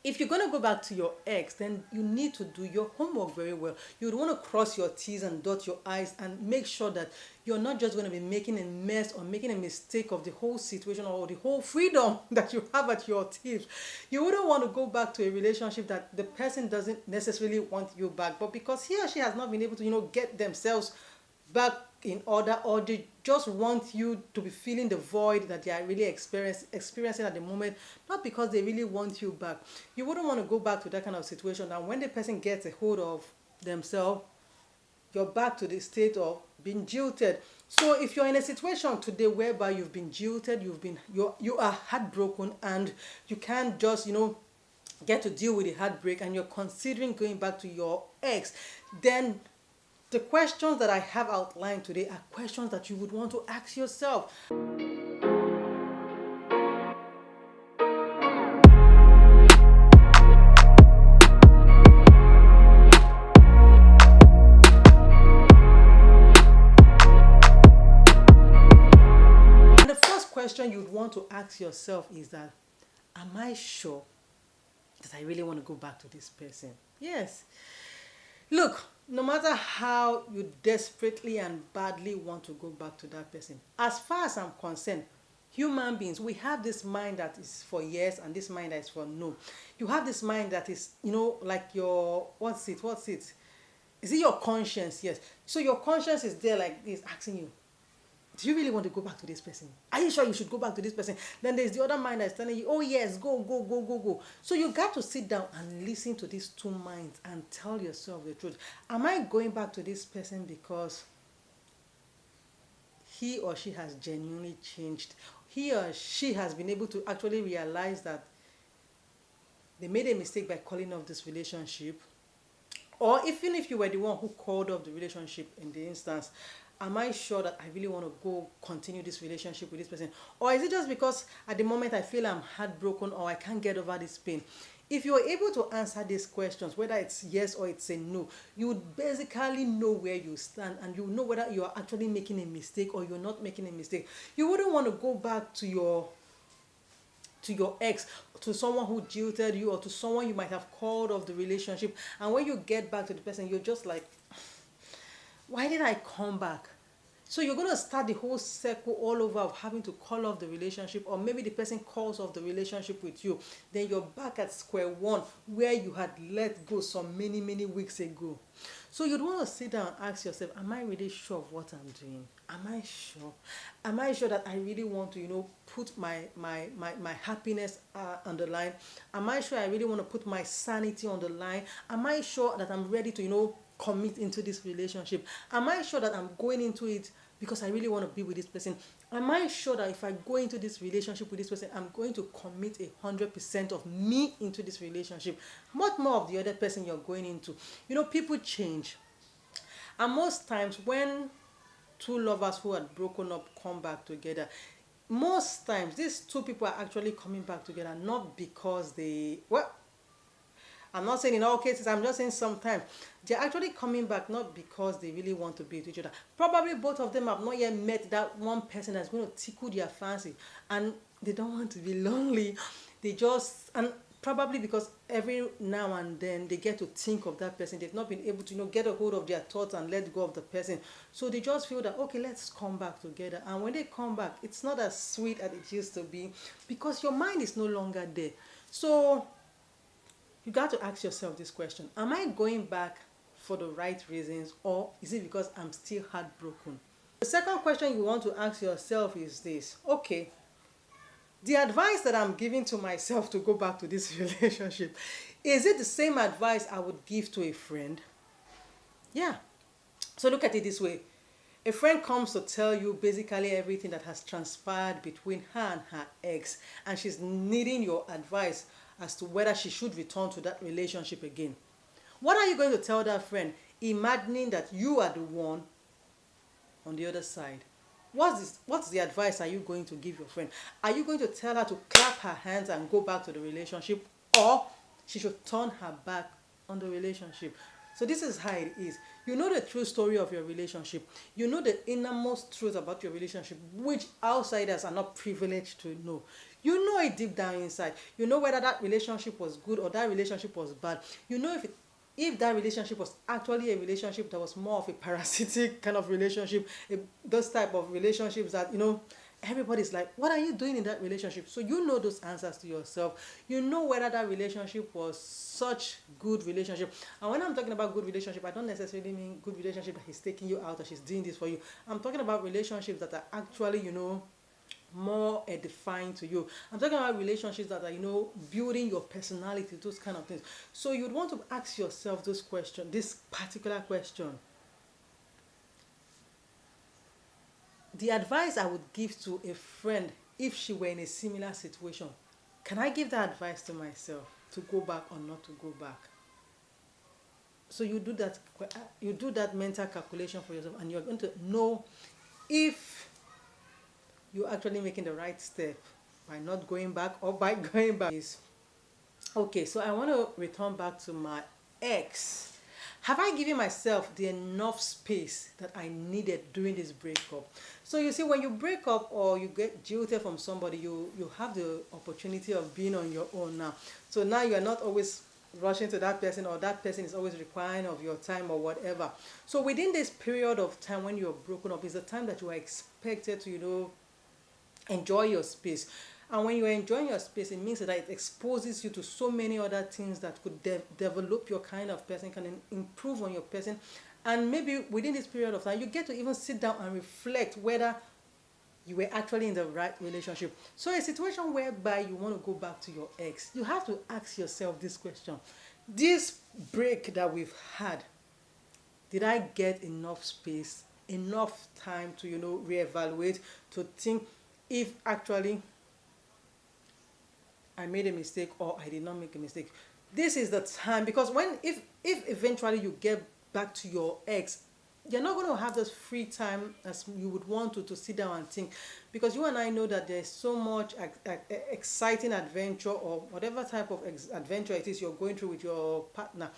if you're going to go back to your ex, then you need to do your homework very well. You would want to cross your T's and dot your I's and make sure that you're not just going to be making a mess or making a mistake of the whole situation or the whole freedom that you have at your tips. You wouldn't want to go back to a relationship that the person doesn't necessarily want you back, but because he or she has not been able to, get themselves back in order, or they just want you to be feeling the void that they are really experiencing at the moment, not because they really want you back. You wouldn't want to go back to that kind of situation. And when the person gets a hold of themselves, you're back to the state of being jilted. So if you're in a situation today whereby you've been jilted, you are heartbroken, and you can't just get to deal with the heartbreak, and you're considering going back to your ex, then the questions that I have outlined today are questions that you would want to ask yourself. And the first question you'd want to ask yourself is that, am I sure that I really want to go back to this person? Yes. Look, no matter how you desperately and badly want to go back to that person, as far as I'm concerned, human beings, we have this mind that is for yes and this mind that is for no. You have this mind that is, like your, what's it? Is it your conscience? Yes. So your conscience is there like this, asking you, do you really want to go back to this person? Are you sure you should go back to this person? Then there's the other mind that's telling you, oh yes, go, go, go, go, go. So you got to sit down and listen to these two minds and tell yourself the truth. Am I going back to this person because he or she has genuinely changed? He or she has been able to actually realize that they made a mistake by calling off this relationship? Or even if you were the one who called off the relationship in the instance, am I sure that I really want to go continue this relationship with this person? Or is it just because at the moment I feel I'm heartbroken or I can't get over this pain? If you're able to answer these questions, whether it's yes or it's a no, you would basically know where you stand, and you know whether you are actually making a mistake or you're not making a mistake. You wouldn't want to go back to your ex, to someone who jilted you, or to someone you might have called off the relationship, and when you get back to the person, you're just like, why did I come back? So you're going to start the whole circle all over of having to call off the relationship, or maybe the person calls off the relationship with you. Then you're back at square one where you had let go some many, many weeks ago. So you'd want to sit down and ask yourself, am I really sure of what I'm doing? Am I sure? Am I sure that I really want to, put my happiness on the line? Am I sure I really want to put my sanity on the line? Am I sure that I'm ready to, commit into this relationship? Am I sure that I'm going into it because I really want to be with this person? Am I sure that if I go into this relationship with this person, I'm going to commit 100% of me into this relationship, much more of the other person you're going into? People change, and most times when two lovers who had broken up come back together, most times these two people are actually coming back together not because I'm not saying in all cases, I'm just saying sometimes they're actually coming back not because they really want to be with each other. Probably both of them have not yet met that one person that's going to tickle their fancy, and they don't want to be lonely. And probably because every now and then they get to think of that person. They've not been able to, get a hold of their thoughts and let go of the person. So they just feel that, okay, let's come back together. And when they come back, it's not as sweet as it used to be because your mind is no longer there. So you got to ask yourself this question: am I going back for the right reasons, or is it because I'm still heartbroken? The second question you want to ask yourself is this: okay, the advice that I'm giving to myself to go back to this relationship, is it the same advice I would give to a friend? Yeah. So look at it this way. A friend comes to tell you basically everything that has transpired between her and her ex, and she's needing your advice as to whether she should return to that relationship again. What are you going to tell that friend, imagining that you are the one on the other side? What's the advice are you going to give your friend? Are you going to tell her to clap her hands and go back to the relationship, or she should turn her back on the relationship? So this is how it is. You know the true story of your relationship. You know the innermost truth about your relationship, which outsiders are not privileged to know. You know it deep down inside. You know whether that relationship was good or that relationship was bad. You know if that relationship was actually a relationship that was more of a parasitic kind of relationship, those type of relationships that everybody's like, what are you doing in that relationship? So you know those answers to yourself. You know whether that relationship was such good relationship. And when I'm talking about good relationship, I don't necessarily mean good relationship that he's taking you out or she's doing this for you. I'm talking about relationships that are actually more edifying to you. I'm talking about relationships that are building your personality, those kind of things. So you'd want to ask yourself this particular question. The advice I would give to a friend if she were in a similar situation, can I give that advice to myself to go back or not to go back? So you do that mental calculation for yourself, and you're going to know if you're actually making the right step by not going back or by going back. Okay, so I want to return back to my ex. Have I given myself the enough space that I needed during this breakup? So you see, when you break up or you get jilted from somebody, you have the opportunity of being on your own now. So now you are not always rushing to that person, or that person is always requiring of your time or whatever. So within this period of time when you're broken up is the time that you are expected to enjoy your space. And when you're enjoying your space, it means that it exposes you to so many other things that could develop your kind of person, can improve on your person. And maybe within this period of time, you get to even sit down and reflect whether you were actually in the right relationship. So a situation whereby you want to go back to your ex, you have to ask yourself this question. This break that we've had, did I get enough space, enough time to reevaluate, to think if actually I made a mistake or I did not make a mistake? This is the time, because if eventually you get back to your ex, you're not going to have this free time as you would want to sit down and think, because you and I know that there's so much exciting adventure, or whatever type of adventure it is you're going through with your partner.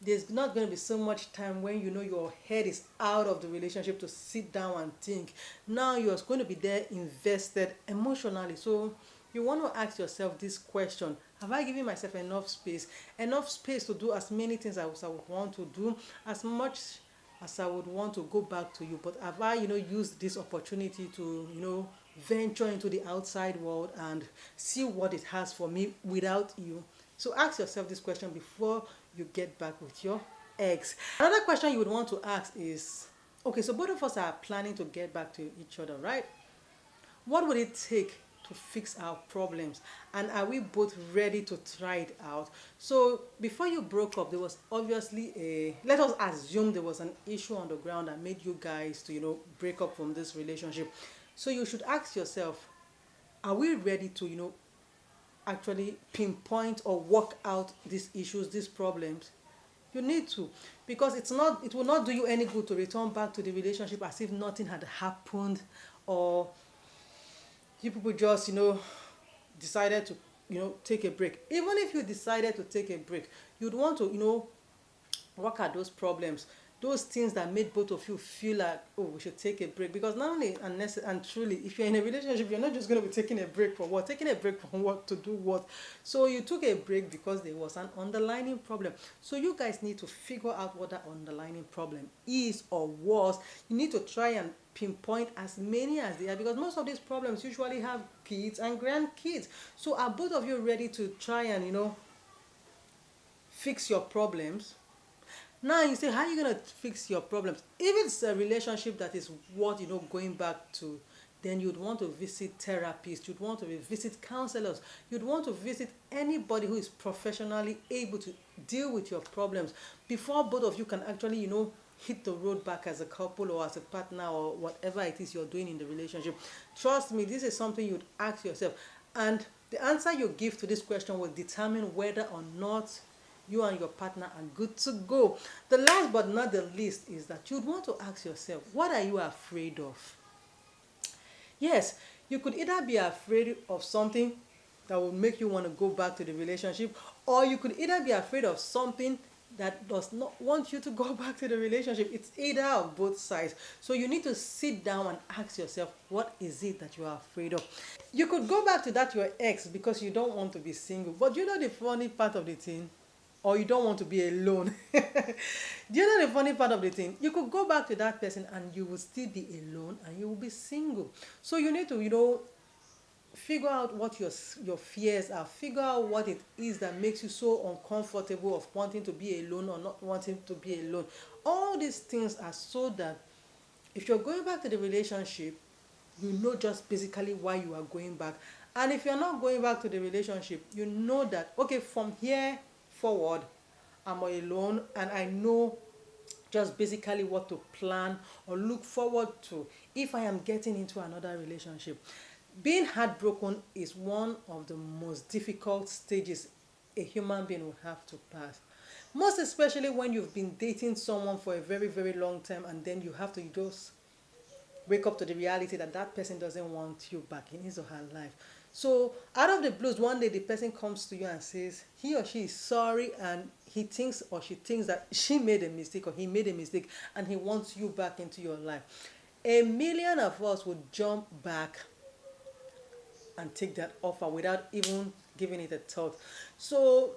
There's not going to be so much time when your head is out of the relationship to sit down and think. Now you're going to be there invested emotionally. So you want to ask yourself this question: have I given myself enough space to do as many things as I would want to do, as much as I would want to go back to you? But have I used this opportunity to venture into the outside world and see what it has for me without you? So ask yourself this question before you get back with your ex. Another question you would want to ask is, okay, so both of us are planning to get back to each other, right? What would it take to fix our problems, and are we both ready to try it out? So before you broke up, there was obviously let us assume there was an issue on the ground that made you guys to break up from this relationship. So you should ask yourself, are we ready to actually pinpoint or work out these issues, these problems? You need to, because it will not do you any good to return back to the relationship as if nothing had happened, or you people just decided to take a break. Even if you decided to take a break, you'd want to work at those problems, those things that made both of you feel like, oh, we should take a break. Because not only and truly, if you're in a relationship, you're not just going to be taking a break for what? Taking a break from what to do what? So you took a break because there was an underlying problem. So you guys need to figure out what that underlying problem is or was. You need to try and pinpoint as many as they are, because most of these problems usually have kids and grandkids. So are both of you ready to try and fix your problems? Now you say, how are you going to fix your problems? If it's a relationship that is worth going back to, then you'd want to visit therapists, you'd want to visit counselors, you'd want to visit anybody who is professionally able to deal with your problems before both of you can actually hit the road back as a couple or as a partner or whatever it is you're doing in the relationship. Trust me, this is something you'd ask yourself, and the answer you give to this question will determine whether or not you and your partner are good to go. The last but not the least is that you'd want to ask yourself, what are you afraid of? Yes, you could either be afraid of something that will make you want to go back to the relationship, or you could either be afraid of something that does not want you to go back to the relationship. It's either of both sides. So you need to sit down and ask yourself, what is it that you are afraid of? You could go back to that your ex because you don't want to be single. But you know the funny part of the thing? Or you don't want to be alone. Do you know the funny part of the thing? You could go back to that person and you will still be alone and you will be single. So you need to, figure out what your fears are. Figure out what it is that makes you so uncomfortable of wanting to be alone or not wanting to be alone. All these things are so that if you're going back to the relationship, you know just basically why you are going back. And if you're not going back to the relationship, you know that, okay, from here forward, I'm alone and I know just basically what to plan or look forward to if I am getting into another relationship. Being heartbroken is one of the most difficult stages a human being will have to pass. Most especially when you've been dating someone for a very, very long time and then you have to just wake up to the reality that that person doesn't want you back in his or her life. So out of the blues, one day the person comes to you and says he or she is sorry and he thinks or she thinks that she made a mistake or he made a mistake and he wants you back into your life. A million of us would jump back and take that offer without even giving it a thought. So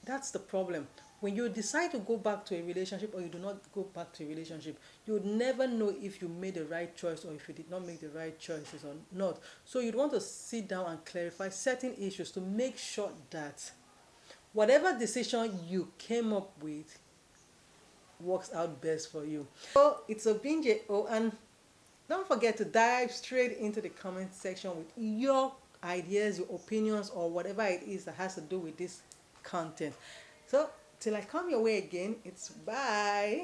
that's the problem. When you decide to go back to a relationship or you do not go back to a relationship, you would never know if you made the right choice or if you did not make the right choices or not. So you'd want to sit down and clarify certain issues to make sure that whatever decision you came up with works out best for you. So it's a binge. Oh, and don't forget to dive straight into the comment section with your ideas, your opinions, or whatever it is that has to do with this content. So till I come your way again, it's bye.